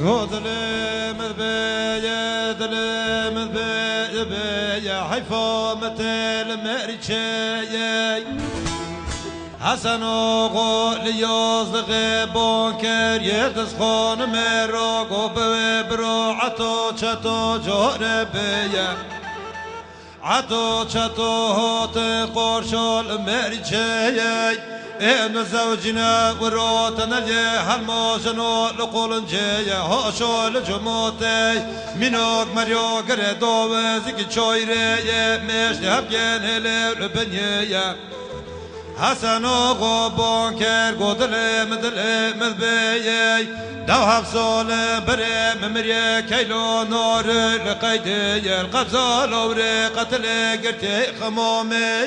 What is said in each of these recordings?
قدلي مذبية دلي مذبية حيفا مثل مريشي حسن وغو ليوز غيبونكر يدسخون مروغو ببرو عطو چطو جوربية عطو چطو هوت قرشول مريشي إن زوجنا وروتنا لي هالموجنو لقولنجي هاشو لجموتي منوك مريو قردو وزيك تشويري مش لهبين هلي لبنيي حسنو غوبون كير قدلي مدلي مذبيي دو هفصول بري ممري كيلو نور لقيدي القبزة لوري قتلي قرتي خمومي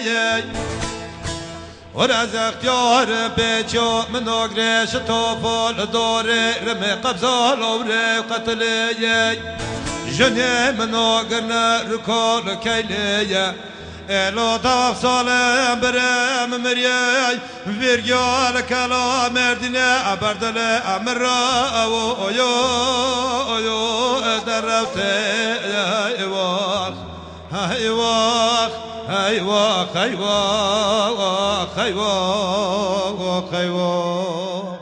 ورزق يار بيجو من أجريش طفل دوري رمي قبضة لوري قتلي جني من أجرنا ركول كيلي إلو طاف صالم برم مريي فيرجال كلا مردنا أبردل أمرا ويو درفت هايواخ هايواخ هايواخ هايواخ هايواخ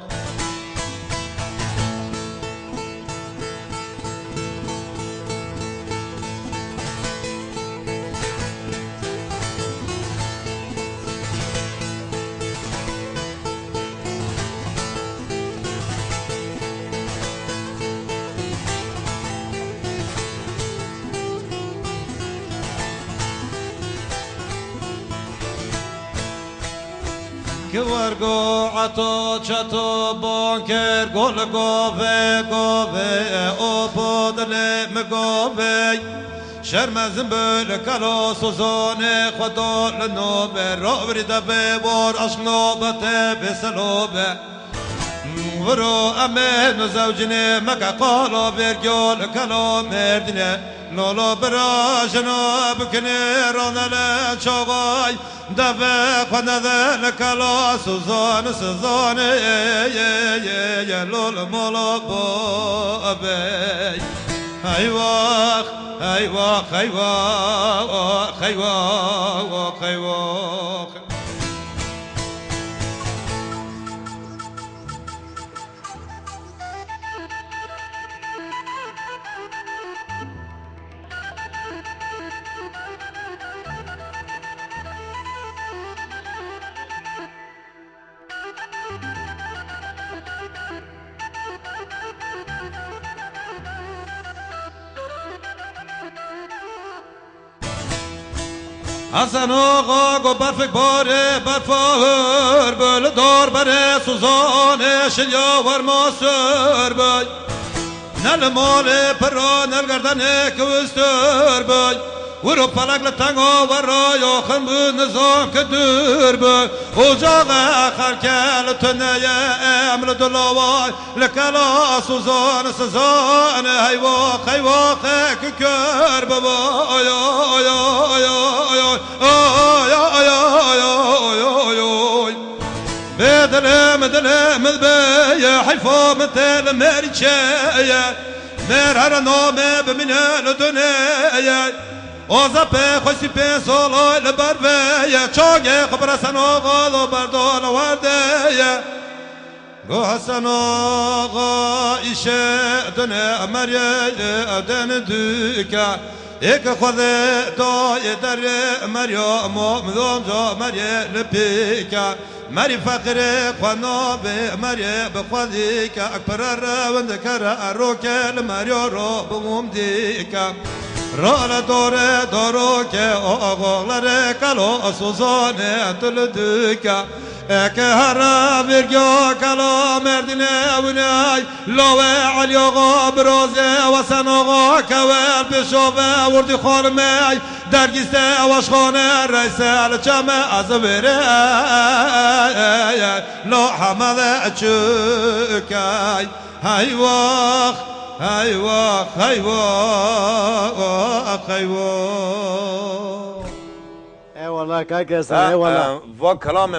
كورغو عطو چطو بانكر گل گوه گوه او بودل مگوه شرمزن بل کلا سوزان خدا لنوبه را ورده بور عشق نوبته بسلوبه ورو امن زوجنه مکا قالا برگل کلا مردنه لولا برا جناب کنه رانل چاقای دفع خنده لکلا سوزان سوزان لول مولا بابی هیواخ هیواخ هیواخ هیواخ هیواخ حسن آقا گو برفک باره برفاهر بل دار بره سوزانه شلیا ورما سر بای نل مال پرا نل گردنه کوستر بای ورو پلک لطنگا ورا یا خن بو نظام کدر بای اجاق اخر کل تنه امل دلاوای لکلا سوزان سزان هیواخ هیواخ ککر ببای بدلم دلم البيا حيفا مثل مريشايا مرهر نومه بمن الدنيا وزبه خوشي بيسولو البربيا چوغي خبر سنو غالو بردول ورديا گو حسن آقا ایشه دنه مریا دن دوکا ایک خود دای در مریا مدام جا مریا لپیکا مری فقر خناب مریا بخودی که اکبر روند کر اروکل مریا رو بموم دیکا رال دور دارو که آقاقلر کلو سوزانه تل دوکا که هر برگا کلا مردینه اونای لاوه علی آقا برازه و سن آقا کول بشوه وردی خانمه درگیسته واشخانه رئیسه الچمه از بره لا حمله چکای هیواخ هیواخ هیواخ هیواخ ای والله که کسی ای والله و کلام